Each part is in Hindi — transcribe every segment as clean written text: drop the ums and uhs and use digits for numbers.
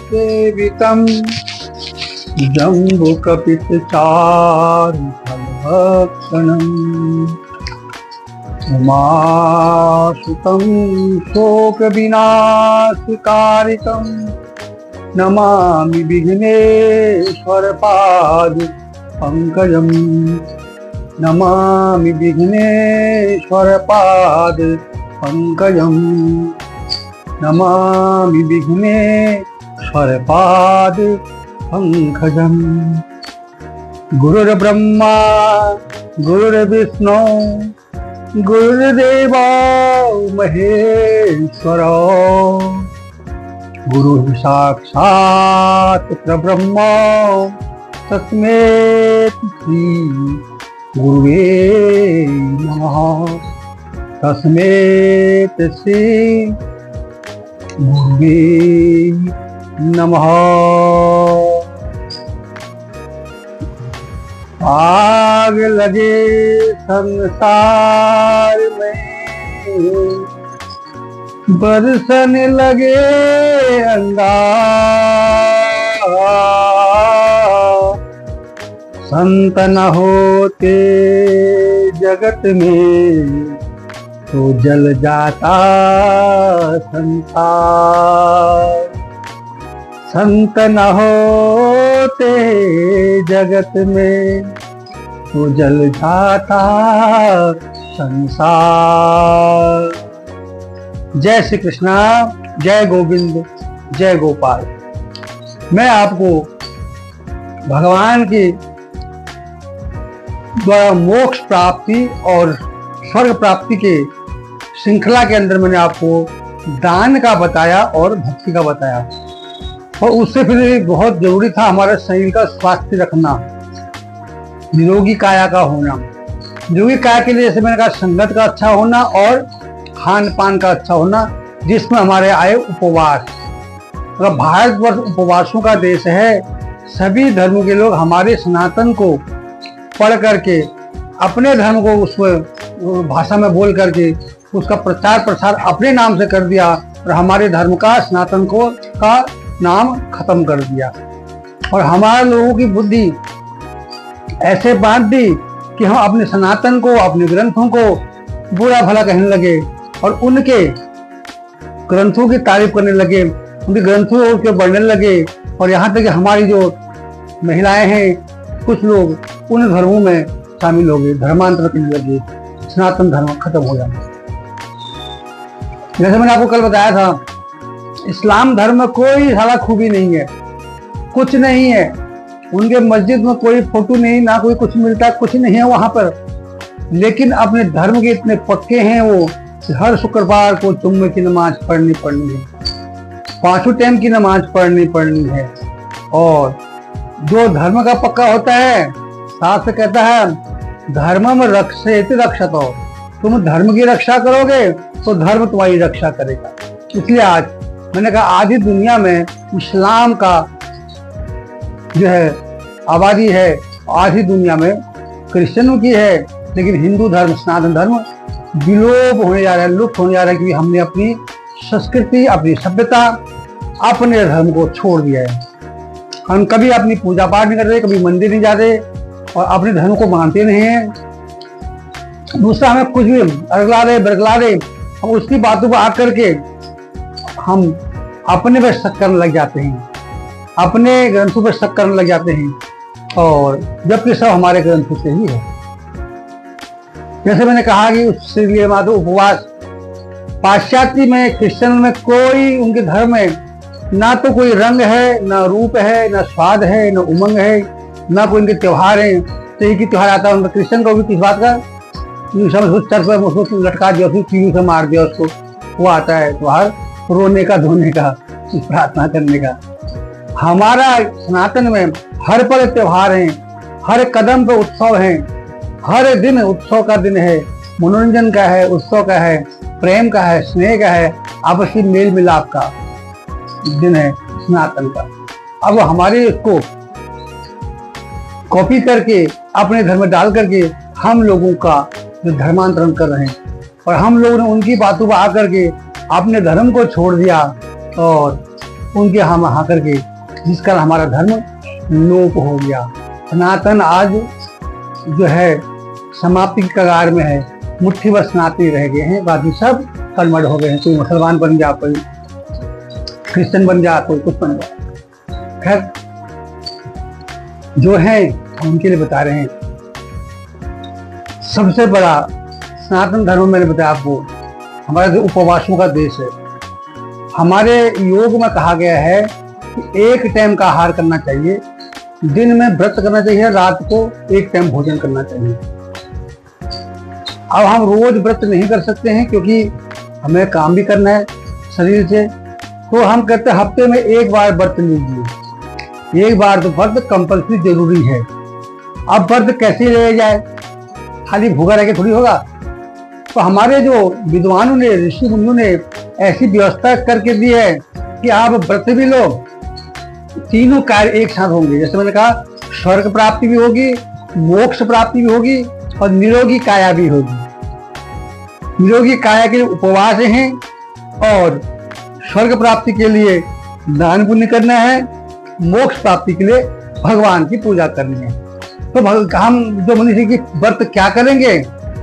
सेवितम् जम्बुकपितचारुफलभक्षणम् उमासुतं शोकविनाशकारितं नमामि विघ्नेश्वरपाद पंकजम् नमामि विघ्नेश्वरपाद पंकजम् नमामि विघ्नेश्वरपाद पंकजम्। गुरुर्ब्रह्मा गुरुर्विष्णु गुरुर्देवो महेश्वरो गुरु साक्षात् परब्रह्म तस्मै श्री गुरुवे नमः। तस्मै श्री गुरुवे नमः। आग लगे संसार में बरसने लगे अंगार, संत न होते जगत में तो जल जाता संसार। संत न होते जगत में तो जल जाता संसार। जय श्री कृष्णा, जय गोविंद, जय गोपाल। मैं आपको भगवान की द्वारा मोक्ष प्राप्ति और स्वर्ग प्राप्ति के श्रृंखला के अंदर मैंने आपको दान का बताया और भक्ति का बताया, और उससे फिर बहुत जरूरी था हमारे शरीर का स्वास्थ्य रखना, निरोगी काया का होना। निरोगी काया के लिए जैसे मैंने कहा संगत का अच्छा होना और खान पान का अच्छा होना, जिसमें हमारे आए उपवास। तो भारतवर्ष उपवासों का देश है। सभी धर्मों के लोग हमारे सनातन को पढ़ करके अपने धर्म को उस भाषा में बोल करके उसका प्रचार प्रसार अपने नाम से कर दिया, और हमारे धर्म का सनातन को का नाम खत्म कर दिया। और हमारे लोगों की बुद्धि ऐसे बांध दी कि हम अपने सनातन को, अपने ग्रंथों को बुरा भला कहने लगे और उनके ग्रंथों की तारीफ करने लगे, उनके ग्रंथों के वर्णन लगे। और यहाँ तक कि हमारी जो महिलाएं हैं, कुछ लोग उन धर्मों में शामिल हो गए, धर्मांतर करने लगे, सनातन धर्म खत्म हो जाए। जैसे मैंने आपको कल बताया था, इस्लाम धर्म में कोई सारा खूबी नहीं है, कुछ नहीं है। उनके मस्जिद में कोई फोटो नहीं, ना कोई कुछ मिलता, कुछ नहीं है वहां पर। लेकिन अपने धर्म के इतने पक्के हैं वो, हर शुक्रवार को जुम्मे की नमाज पढ़नी है, 5 टाइम की नमाज पढ़नी है। और जो धर्म का पक्का होता है, शास्त्र कहता है धर्मम रक्षेति रक्षतो, तुम धर्म की रक्षा करोगे तो धर्म तुम्हारी रक्षा करेगा। इसलिए आज मैंने कहा आधी दुनिया में इस्लाम का जो है आबादी है, आधी दुनिया में क्रिश्चियनों की है, लेकिन हिंदू धर्म, सनातन धर्म विलोप होने जा रहा है, लुप्त होने जा रहा है, क्योंकि हमने अपनी संस्कृति, अपनी सभ्यता, अपने धर्म को छोड़ दिया है। हम कभी अपनी पूजा पाठ नहीं करते, कभी मंदिर नहीं जाते और अपने धर्म को मानते नहीं हैं। दूसरा हमें कुछ भी अरगला दे, हम उसकी बातों को आकर के हम अपने पर शक करने लग जाते हैं, अपने ग्रंथों पर शक करने लग जाते हैं, और जबकि सब हमारे ग्रंथों से ही है। जैसे मैंने कहा कि उसके लिए मात्र उपवास, पाश्चात्य में, क्रिश्चियन में कोई उनके धर्म में ना तो कोई रंग है, ना रूप है, ना स्वाद है, ना उमंग है, ना कोई उनके त्योहार है। तो एक ही त्योहार आता है उनका, क्रिश्चियन का भी किस बात का, चर्च पर उसको लटका दिया, उसको कीड़ू से मार दिया उसको, वो आता है त्योहार रोने का, धोने का, प्रार्थना करने का। हमारा सनातन में हर पल त्योहार है, हर कदम पे उत्सव है, हर दिन उत्सव का दिन है, मनोरंजन का है, उत्सव का है, प्रेम का है, स्नेह का है, आपसी मेल मिलाप का दिन है सनातन का। अब हमारे इसको कॉपी करके अपने धर्म में डाल करके हम लोगों का जो धर्मांतरण कर रहे हैं, और हम लोगों ने उनकी बातों पर आकर के अपने धर्म को छोड़ दिया, और उनके हम यहाँ करके जिस कारण हमारा धर्म लोप हो गया। सनातन आज जो है समाप्ति की कगार में है, मुट्ठी बस सनातनी रह गए हैं, बाकी सब कन्वर्ट हो गए हैं। कोई मुसलमान बन गया, कोई क्रिश्चियन बन गया, कोई कुछ बन गया। खैर जो है हम उनके लिए बता रहे हैं। सबसे बड़ा सनातन धर्म मैंने बताया आपको, हमारा जो उपवासों का देश है। हमारे योग में कहा गया है कि एक टाइम का आहार करना चाहिए, दिन में व्रत करना चाहिए, रात को एक टाइम भोजन करना चाहिए। अब हम रोज व्रत नहीं कर सकते हैं क्योंकि हमें काम भी करना है शरीर से, तो हम कहते हैं हफ्ते में एक बार व्रत लीजिए। एक बार तो व्रत कंपल्सरी जरूरी है। अब व्रत कैसे लिया जाए, खाली भूखा रह के थोड़ी होगा। तो हमारे जो विद्वानों ने, ऋषि मुनियों ने ऐसी व्यवस्था करके दी है कि आप व्रत भी लो, तीनों कार्य एक साथ होंगे। जैसे मैंने कहा, स्वर्ग प्राप्ति भी होगी, मोक्ष प्राप्ति भी होगी और निरोगी काया भी होगी। निरोगी काया के लिए उपवास हैं और स्वर्ग प्राप्ति के लिए दान पुण्य करना है, मोक्ष प्राप्ति के लिए भगवान की पूजा करनी है। तो हम जो मनुष्य की व्रत क्या करेंगे,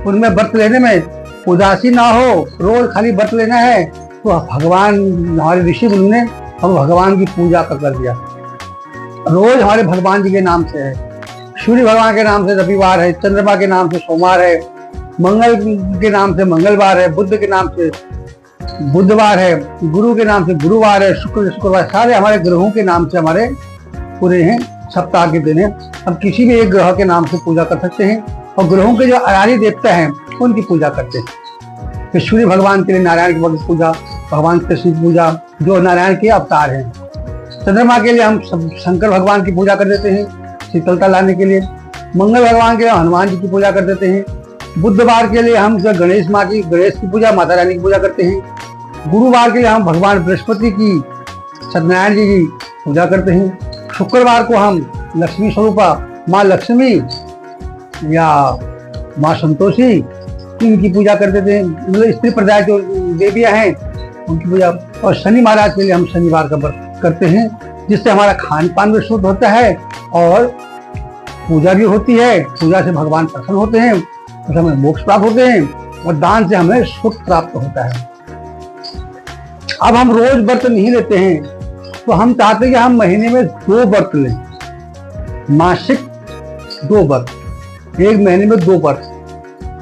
उनमें व्रत लेने में उदासी ना हो, रोज खाली व्रत लेना है। तो भगवान, हमारे ऋषि मुनि ने हम भगवान की पूजा कर दिया। रोज हमारे भगवान जी के नाम से है, सूर्य भगवान के नाम से रविवार है, चंद्रमा के नाम से सोमवार है, मंगल के नाम से मंगलवार है, बुद्ध के नाम से बुधवार है, गुरु के नाम से गुरुवार है, शुक्रवार, सारे हमारे ग्रहों के नाम से हमारे पूरे हैं, सप्ताह के दिन है। हम किसी भी एक ग्रह के नाम से पूजा कर सकते हैं और ग्रहों के जो आराध्य देवता हैं उनकी पूजा करते हैं। तो सूर्य भगवान के लिए नारायण की पूजा, भगवान कृष्ण की पूजा जो नारायण के अवतार हैं। चंद्रमा के लिए हम शंकर भगवान की पूजा कर देते हैं शीतलता लाने के लिए। मंगल भगवान के लिए हनुमान जी की पूजा कर देते हैं। बुधवार के लिए हम जो गणेश की पूजा, माता रानी की पूजा करते हैं। गुरुवार के लिए हम भगवान बृहस्पति की, सत्यनारायण जी की पूजा करते हैं। शुक्रवार को हम लक्ष्मी स्वरूपा माँ लक्ष्मी या माँ संतोषी इनकी पूजा कर देते हैं, मतलब स्त्री प्रदाय जो देवियां हैं उनकी पूजा। और शनि महाराज के लिए हम शनिवार का व्रत करते हैं, जिससे हमारा खान पान भी शुद्ध होता है और पूजा भी होती है। पूजा से भगवान प्रसन्न होते हैं, तो हमें मोक्ष प्राप्त होते हैं और दान से हमें सुख प्राप्त होता है। अब हम रोज व्रत नहीं लेते हैं, तो हम चाहते हैं कि हम महीने में 2 व्रत लें, मासिक 2 व्रत, एक महीने में 2 व्रत।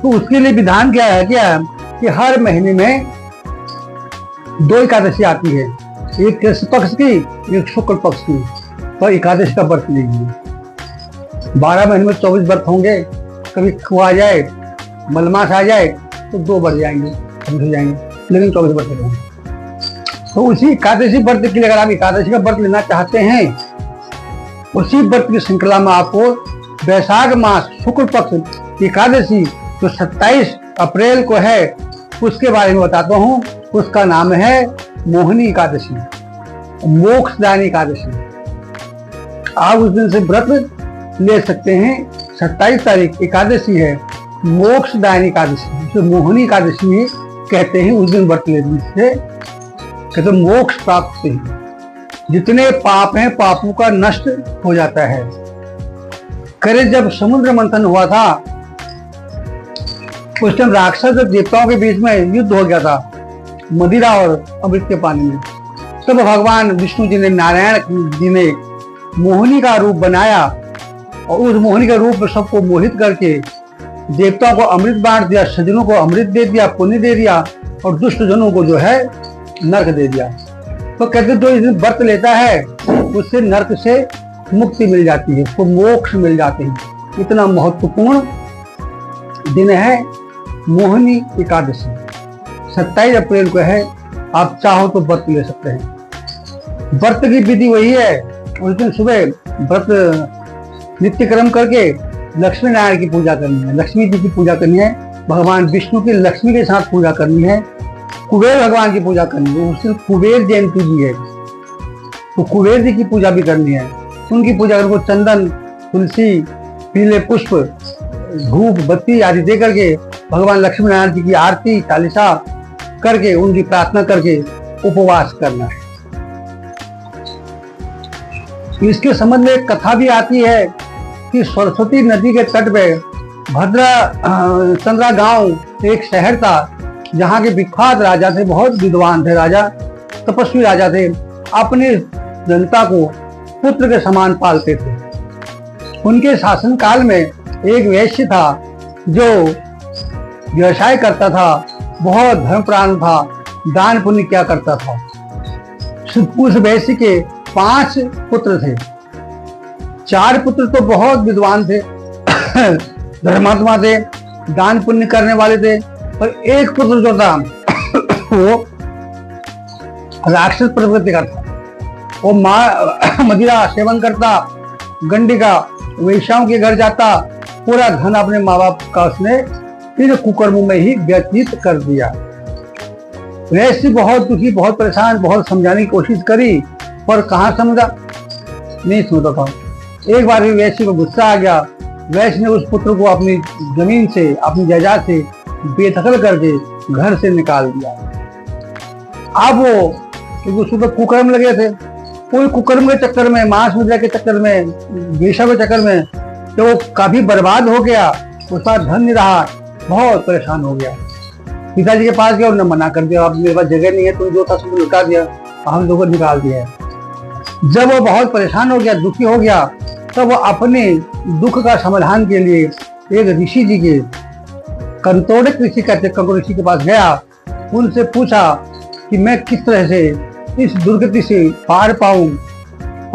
तो उसके लिए विधान क्या है कि हर महीने में 2 एकादशी आती है, एक कृष्ण पक्ष की, एक शुक्ल पक्ष की। तो एकादशी का व्रत लीजिए। 12 महीने में 24 व्रत होंगे। कभी आ जाए, मलमास आ जाए तो 2 बढ़ जाएंगे, हो जाएंगे, लेकिन 24 व्रत रहेंगे। तो उसी एकादशी व्रत के लिए अगर आप एकादशी का व्रत लेना चाहते हैं, उसी व्रत की श्रृंखला में आपको वैशाख मास शुक्ल पक्ष एकादशी जो 27 अप्रैल को है उसके बारे में बताता हूँ। उसका नाम है मोहिनी एकादशी, मोक्षदायिनी एकादशी। आप उस दिन से व्रत ले सकते हैं। 27 तारीख एकादशी है, मोक्षदायिनी एकादशी, जो मोहिनी एकादशी कहते हैं। उस दिन व्रत लेने से कहते मोक्ष प्राप्त है। जितने पाप हैं पापों का नष्ट हो जाता है। करे जब समुद्र मंथन हुआ था, उस टाइम राक्षस और देवताओं के बीच में युद्ध हो गया था मदिरा और अमृत के पानी में। तब भगवान विष्णु जी ने, नारायण जी ने मोहिनी का रूप बनाया और उस मोहिनी के रूप में सबको मोहित करके देवताओं को अमृत बांट दिया, सज्जनों को अमृत दे दिया, पुण्य दे दिया और दुष्ट जनों को जो है नरक दे दिया। तो कहते जो इस दिन व्रत लेता है उससे नरक से मुक्ति मिल जाती है, उसको मोक्ष मिल जाते हैं। इतना महत्वपूर्ण दिन है मोहिनी एकादशी। 27 अप्रैल को है। आप चाहो तो व्रत ले सकते हैं। व्रत की विधि वही है, उस दिन सुबह व्रत नित्य कर्म करके लक्ष्मी नारायण की पूजा करनी है, लक्ष्मी जी की पूजा करनी है, भगवान विष्णु की लक्ष्मी के साथ पूजा करनी है, कुबेर भगवान की पूजा करनी है। उस दिन कुबेर जयंती भी है, तो कुबेर जी की पूजा भी करनी है। उनकी पूजा करके चंदन, तुलसी, पीले पुष्प, धूप, बत्ती आदि दे करके भगवान लक्ष्मी नारायण जी की आरती चालीसा करके उनकी प्रार्थना करके उपवास करना है। इसके संबंध में एक कथा भी आती है कि सरस्वती नदी के तट पे भद्रा चंद्रा गांव एक शहर था, जहाँ के विख्यात राजा थे, बहुत विद्वान थे राजा, तपस्वी राजा थे, अपनी जनता को पुत्र के समान पालते थे। उनके शासन काल में एक वैश्य था जो व्यवसाय करता था, बहुत धर्मप्राण था, दान पुण्य क्या करता था। उस वैश्य के 5 पुत्र थे। 4 पुत्र तो बहुत विद्वान थे, धर्मात्मा थे, दान पुण्य करने वाले थे, पर एक पुत्र जो था वो राक्षस प्रवृत्ति का था। वो मदिरा सेवन करता, गंडिका वेश्याओं के घर जाता, पूरा धन अपने माँ बाप का उसने इन कुकर्मों में ही व्यतीत कर दिया। वैश्य बहुत दुखी, बहुत परेशान, बहुत समझाने की कोशिश करी, पर कहाँ समझा, नहीं सुनता था। एक बार भी वैश्य को गुस्सा आ गया। वैश्य ने उस पुत्र को अपनी जमीन से, अपनी जायदाद से बेदखल करके घर से निकाल दिया। अब वो, क्योंकि उसको तो कुकर्म लगे थे, कोई कुकर्म के चक्कर में, मांस मुद्रा के चक्कर में, वेश्या के चक्कर में, तो वो काफी बर्बाद हो गया, उसका धन नहीं रहा, बहुत परेशान हो गया। पिताजी के पास गया, उन्होंने मना कर दिया, अब मेरे पास जगह नहीं है, तुम जो था सब लुटा दिया, हम लोगों को निकाल दिया है। जब वो बहुत परेशान हो गया, दुखी हो गया, तब वो अपने दुख का समाधान के लिए एक ऋषि जी के, कंतोड़क ऋषि कहते, कंकोड़ ऋषि के पास गया। उनसे पूछा कि मैं किस तरह से इस दुर्गति से पार पाऊं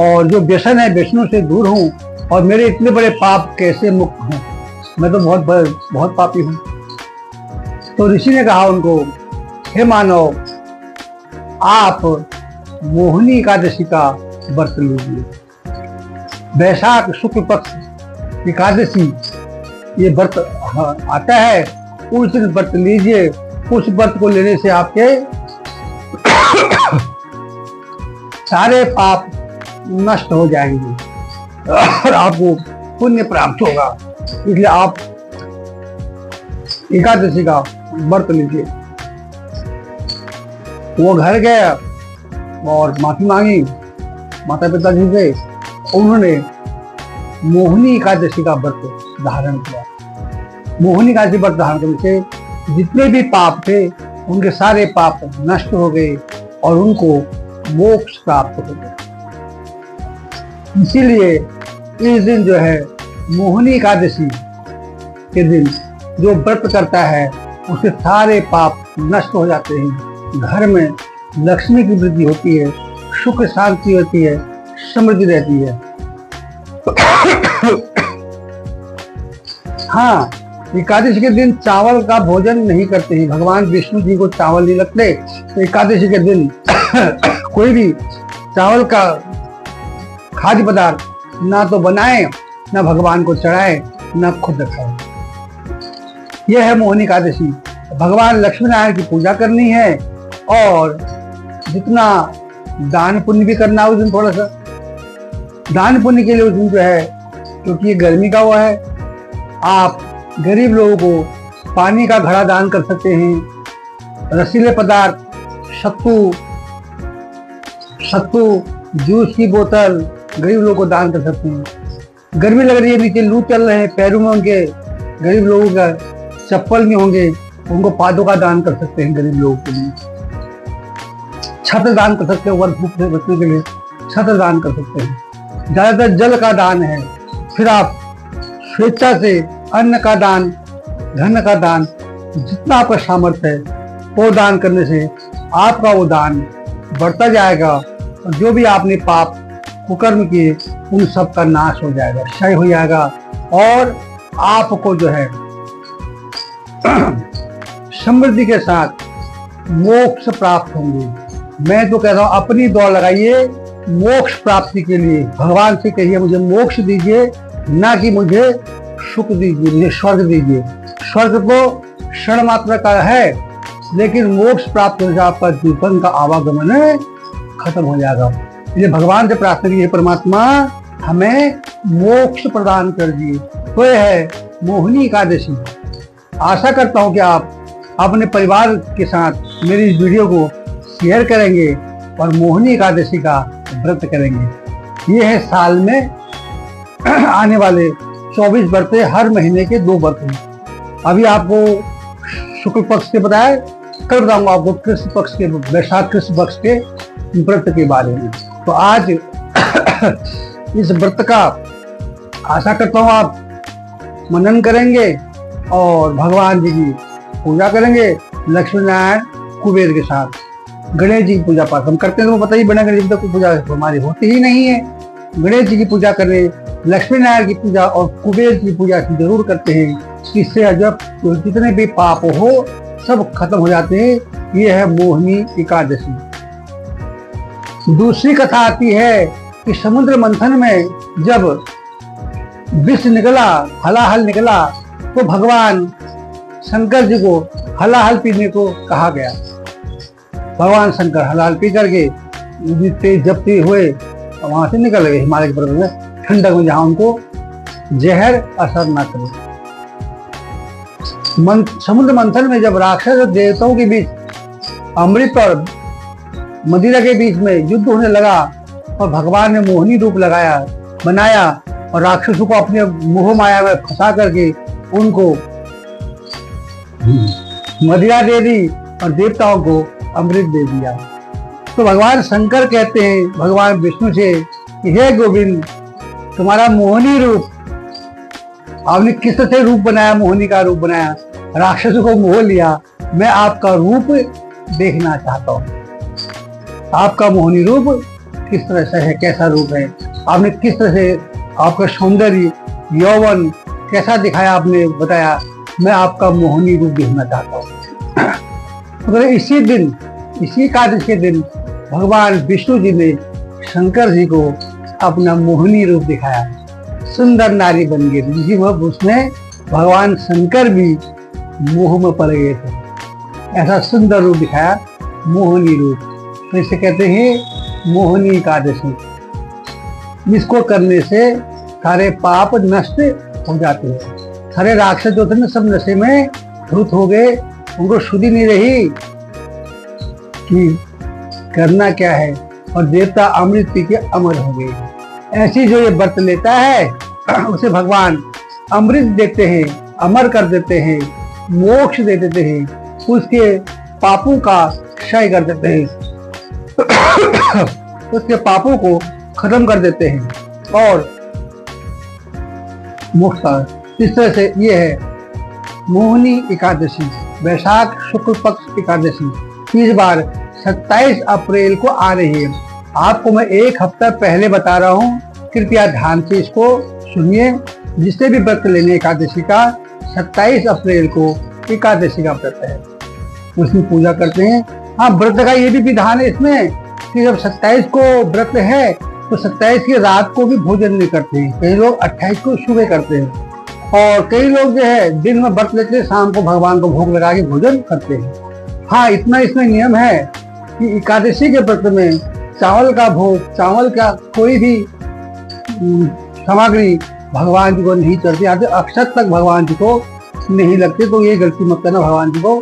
और जो व्यसन है व्यसनों से दूर हूं, और मेरे इतने बड़े पाप कैसे मुक्त हूं, मैं तो बहुत पापी हूं। तो ऋषि ने कहा उनको, हे मानव, आप मोहिनी एकादशी का व्रत लीजिए। वैशाख शुक्ल पक्ष एकादशी ये व्रत आता है, उस दिन व्रत लीजिए। उस व्रत को लेने से आपके सारे पाप नष्ट हो जाएंगे और आपको पुण्य प्राप्त होगा। इसलिए आप एकादशी का व्रत लीजिए। वो घर गया और माफी मांगी माता पिताजी से। उन्होंने मोहिनी एकादशी का व्रत धारण किया। मोहिनी एकादशी व्रत धारण करने से जितने भी पाप थे उनके सारे पाप नष्ट हो गए और उनको मोक्ष प्राप्त हो गया। इसीलिए इस दिन जो है मोहिनी एकादशी के दिन जो व्रत करता है उसके सारे पाप नष्ट हो जाते हैं। घर में लक्ष्मी की वृद्धि होती है, सुख शांति होती है, समृद्धि रहती है। हाँ, एकादशी के दिन चावल का भोजन नहीं करते हैं। भगवान विष्णु जी को चावल नहीं लगते, तो एकादशी के दिन कोई भी चावल का खाद्य पदार्थ ना तो बनाए, ना भगवान को चढ़ाए, ना खुद खाए। यह है मोहिनी एकादशी। भगवान लक्ष्मी नारायण की पूजा करनी है और जितना दान पुण्य भी करना है उस दिन। थोड़ा सा दान पुण्य के लिए उस दिन जो है, क्योंकि ये गर्मी का वो है, आप गरीब लोगों को पानी का घड़ा दान कर सकते हैं, रसीले पदार्थ, सत्तू, जूस की बोतल गरीब लोगों को दान कर सकते हैं। गर्मी लग रही है, नीचे लू चल रहे हैं, पैरों में उनके गरीब लोगों का चप्पल नहीं होंगे, उनको पादों का दान कर सकते हैं। गरीब लोगों के लिए छत्र दान कर सकते हैं, वर्ष धूप से बचने के लिए छत्र दान कर सकते हैं। ज्यादातर जल का दान है। फिर आप स्वेच्छा से अन्न का दान, धन का दान, जितना आपका सामर्थ्य है वो दान करने से आपका वो दान बढ़ता जाएगा और जो भी आपने पाप कुकर्म किए उन सब का नाश हो जाएगा, क्षय हो जाएगा और आपको जो है समृद्धि के साथ मोक्ष प्राप्त होंगे। मैं तो कह रहा हूं अपनी दौड़ लगाइए मोक्ष प्राप्ति के लिए। भगवान से कहिए मुझे मोक्ष दीजिए, ना कि मुझे सुख दीजिए, मुझे स्वर्ग दीजिए। स्वर्ग तो क्षण मात्र का है, लेकिन मोक्ष प्राप्त होने से आपका जीवन का आवागमन खत्म हो जाएगा। इसलिए भगवान से प्रार्थना कीजिए, परमात्मा हमें मोक्ष प्रदान कर दिए। तो यह है मोहिनी एकादशी। आशा करता हूं कि आप अपने परिवार के साथ मेरी इस वीडियो को शेयर करेंगे और मोहिनी एकादशी का व्रत करेंगे। ये है साल में आने वाले 24 व्रत, हर महीने के 2 व्रत हैं। अभी आपको शुक्ल पक्ष के बताया, कल बताऊंगा आपको कृष्ण पक्ष के, वैशाख कृष्ण पक्ष के व्रत के बारे में। तो आज इस व्रत का आशा करता हूँ आप मनन करेंगे और भगवान जी की पूजा करेंगे, लक्ष्मी नारायण कुबेर के साथ। गणेश जी की पूजा पाठ हम करते हैं, तो पता ही बिना गणेश जी की पूजा हमारी होती ही नहीं है। गणेश जी की पूजा करें, लक्ष्मी नारायण की पूजा और कुबेर की पूजा जरूर करते हैं। इससे जब जितने भी पाप हो सब खत्म हो जाते हैं। ये है मोहिनी एकादशी। दूसरी कथा आती है कि समुद्र मंथन में जब विष निकला, हलाहल निकला, तो भगवान शंकर जी को हलाहल पीने को कहा गया। भगवान शंकर हलाहल पी करके जबते हुए वहां से निकल गए हिमालय के पर्वत में, ठंडक में, जहां उनको जहर असर न करे। समुद्र मंथन में जब राक्षस और देवताओं के बीच, अमृत और मदिरा के बीच में युद्ध होने लगा और भगवान ने मोहिनी रूप बनाया और राक्षसों को अपने मोह माया में फंसा करके उनको मदिरा दे दी और देवताओं को अमृत दे दिया। तो भगवान शंकर कहते हैं भगवान विष्णु से कि हे गोविंद, तुम्हारा मोहिनी रूप, आपने किस तरह से रूप बनाया, मोहिनी का रूप बनाया, राक्षसों को मोह लिया, मैं आपका रूप देखना चाहता हूँ। आपका मोहिनी रूप किस तरह से है, कैसा रूप है, आपने किस तरह से, आपका सौंदर्य, यौवन कैसा दिखाया, आपने बताया, मैं आपका मोहिनी रूप देखना चाहता हूँ। तो इसी दिन, इसी एकादशी के दिन भगवान विष्णु जी ने शंकर जी को अपना मोहिनी रूप दिखाया, सुंदर नारी बन गई थी, जिसी वह उसमें भगवान शंकर भी मोह में पड़ गए थे। ऐसा सुंदर रूप दिखाया, मोहिनी रूप। तो इसे कहते हैं मोहिनी एकादशी। इसको करने से सारे पाप नष्ट हो जाते हैं। सारे राक्षस जो थे ना, सब नशे में धुत हो गए, उनको शुद्धि नहीं रही कि करना क्या है, और देवता अमृत पी के अमर हो गए। ऐसी जो ये व्रत लेता है उसे भगवान अमृत देते हैं, अमर कर देते हैं, मोक्ष दे देते हैं, उसके पापों का क्षय कर देते हैं, उसके पापों को खत्म कर देते हैं और मोक्ष। इस तरह से ये है मोहिनी एकादशी, वैशाख शुक्ल पक्ष एकादशी। इस बार 27 अप्रैल को आ रही है। आपको मैं 1 हफ्ता पहले बता रहा हूँ, कृपया ध्यान से इसको सुनिए। जिससे भी व्रत लेने एकादशी का, 27 अप्रैल को एकादशी का व्रत है, उसमें पूजा करते हैं। हाँ, व्रत का ये भी विधान है इसमें कि जब 27 को व्रत है तो 27 की रात को भी भोजन नहीं करते हैं। कई लोग 28 को सुबह करते हैं, और कई लोग जो है दिन में व्रत लेते हैं, शाम को भगवान को भोग लगा के भोजन करते हैं। हाँ, इतना इसमें नियम है कि एकादशी के व्रत में चावल का भोग, चावल का कोई भी सामग्री भगवान जी को नहीं चढ़ती आते, अक्षत तक भगवान जी को नहीं लगते। तो ये गलती मत करना, भगवान जी को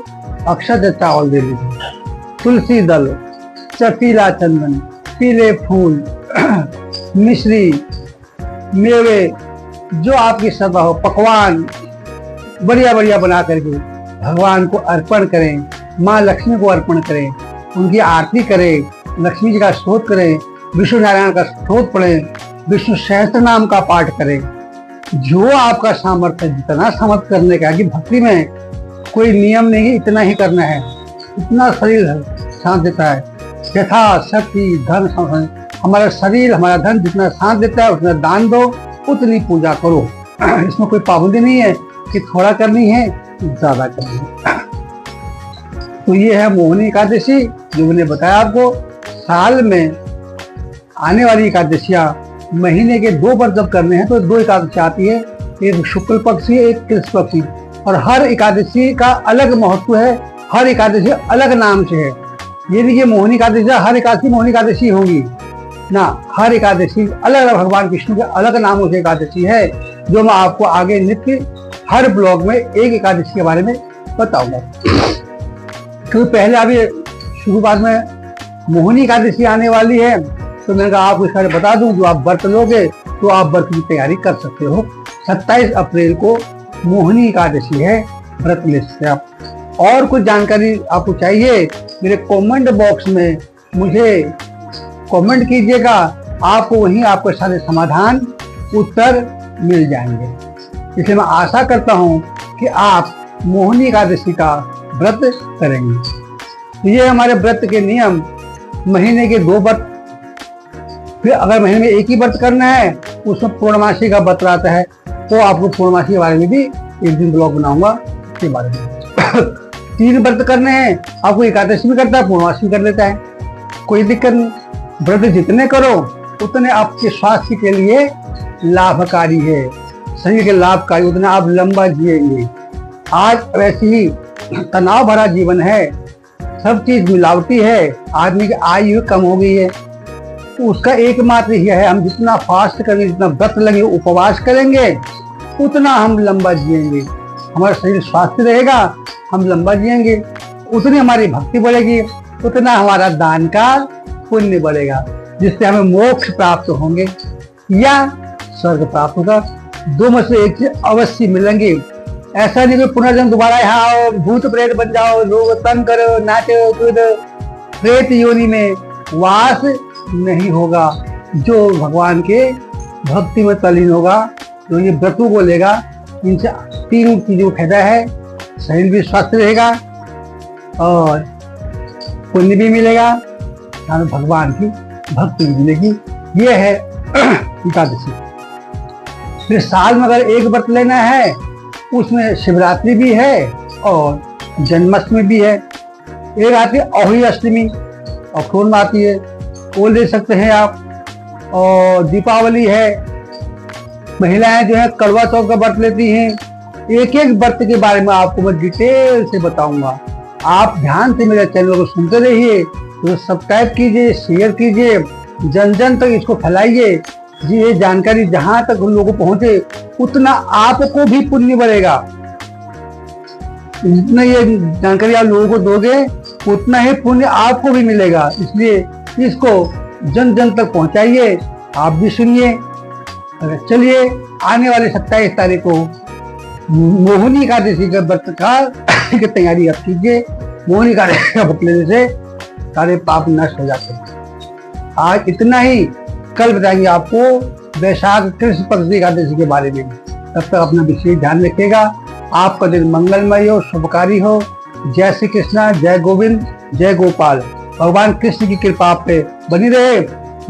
अक्षत या चावल दे दीजिए। तुलसी दल, चपीला चंदन, पीले फूल, मिश्री, मेवे, जो आपकी श्रद्धा हो, पकवान बढ़िया बढ़िया बना करके भगवान को अर्पण करें, माँ लक्ष्मी को अर्पण करें, उनकी आरती करें, लक्ष्मी जी का स्तोत्र करें, विष्णु नारायण का स्तोत्र पढ़ें, विष्णु सहस्त्र नाम का पाठ करें। जो आपका सामर्थ्य, जितना सामर्थ्य करने का, कि भक्ति में कोई नियम नहीं, इतना ही करना है। इतना शरीर साथ देता है, यथा शक्ति धन, हमारा शरीर, हमारा धन जितना साथ देता है उतना दान दो, उतनी पूजा करो। इसमें कोई पाबंदी नहीं है कि थोड़ा करनी है, ज्यादा करनी है। तो ये है मोहिनी एकादशी, जो मैंने बताया आपको। साल में आने वाली एकादशियां, महीने के 2 व्रत जब करने हैं तो 2 एकादशी आती है, एक शुक्ल पक्षी, एक कृष्ण पक्षी, और हर एकादशी का अलग महत्व है, हर एकादशी अलग नाम से है। ये नहीं कि मोहिनी एकादशी हर एकादशी मोहिनी एकादशी होगी ना, हर एकादशी अलग अलग भगवान विष्णु के अलग नामों से एकादशी है, जो मैं आपको आगे नित्य हर ब्लॉग में एक एकादशी के बारे में बताऊंगा। क्योंकि पहले अभी शुरुआत में मोहिनी एकादशी आने वाली है, तो मैंने कहा आपको इसका बता दूं, जो आप व्रत लोगे तो आप व्रत की तैयारी कर सकते हो। 27 अप्रैल को मोहिनी एकादशी है, व्रत ले सकते हैं आप। और कुछ जानकारी आपको चाहिए, मेरे कमेंट बॉक्स में मुझे कमेंट कीजिएगा, आपको वहीं आपके सारे समाधान उत्तर मिल जाएंगे। इसलिए मैं आशा करता हूं कि आप मोहिनी एकादशी का व्रत करेंगे। ये हमारे व्रत के नियम, महीने के 2 व्रत, फिर अगर महीने में एक ही व्रत करना है, उसमें पूर्णमासी का व्रत आता है, तो आपको पूर्णमासी के बारे में भी एक दिन ब्लॉग बनाऊंगा इसके बारे में। 3 व्रत करने हैं, आपको एकादशी भी करता है, पूर्णमासी भी कर लेता है, कोई दिक्कत नहीं। व्रत जितने करो उतने आपके स्वास्थ्य के लिए लाभकारी है, शरीर के लाभकारी, उतना आप लंबा जिएंगे। आज वैसे ही तनाव भरा जीवन है, सब चीज मिलावटी है, आदमी की आयु कम हो गई है, तो उसका एकमात्र यह है, हम जितना फास्ट करेंगे, जितना व्रत लगे, उपवास करेंगे, उतना हम लंबा जिएंगे, हमारा शरीर स्वस्थ रहेगा, हम लंबा जिएंगे, उतनी हमारी भक्ति बढ़ेगी, उतना हमारा दान का पुण्य बढ़ेगा, जिससे हमें मोक्ष प्राप्त होंगे या स्वर्ग प्राप्त होगा। 2 में से एक चीज अवश्य मिलेंगे। ऐसा नहीं कि पुनर्जन्म दोबारा यहाँ आओ, भूत प्रेत बन जाओ, लोग तंग करो, नाचो कूदो, प्रेत योनि में वास नहीं होगा। जो भगवान के भक्ति में तल्लीन होगा, जो ये व्रतों को लेगा, इनसे 3 चीजों को फायदा है, शरीर भी स्वस्थ रहेगा और पुण्य भी मिलेगा, हमें भगवान की भक्ति भी मिलेगी। ये है एकादशी। फिर साल में अगर एक व्रत लेना है, उसमें शिवरात्रि भी है और जन्माष्टमी भी है। एक आती है अहोई अष्टमी, अक्टूबर में आती है, वो ले सकते हैं आप। और दीपावली है, महिलाएं जो है करवा चौथ का व्रत लेती हैं। एक एक व्रत के बारे में आपको मैं डिटेल से बताऊंगा। आप ध्यान से मेरे चैनल को सुनते रहिए, तो सब्सक्राइब कीजिए, शेयर कीजिए, जन जन तक इसको फैलाइए। जी, ये जानकारी जहां तक उन लोगों को पहुंचे, उतना आपको भी पुण्य बढ़ेगा। जितना ये जानकारी आप लोगों को दोगे, उतना ही पुण्य आपको भी मिलेगा। इसलिए इसको जन जन तक पहुंचाइए, आप भी सुनिए। चलिए, आने वाले 27 तारीख को मोहिनी एकादशी का व्रत की तैयारी आप कीजिए। मोहिनी एकादशी का व्रत लेने से सारे पाप नष्ट हो जाते हैं। आज इतना ही, कल बताएंगे आपको वैशाख कृष्ण पक्ष एकादशी के बारे में। तब तक अपना विशेष ध्यान रखिएगा। आपका दिन मंगलमय हो, शुभकारी हो। जय श्री कृष्णा, जय गोविंद, जय गोपाल। भगवान कृष्ण की कृपा आप पे बनी रहे।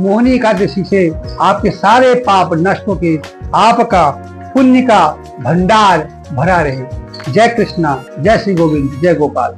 मोहिनी एकादशी से आपके सारे पाप नष्ट होके आपका पुण्य का भंडार भरा रहे। जय कृष्णा, जय श्री गोविंद, जय गोपाल।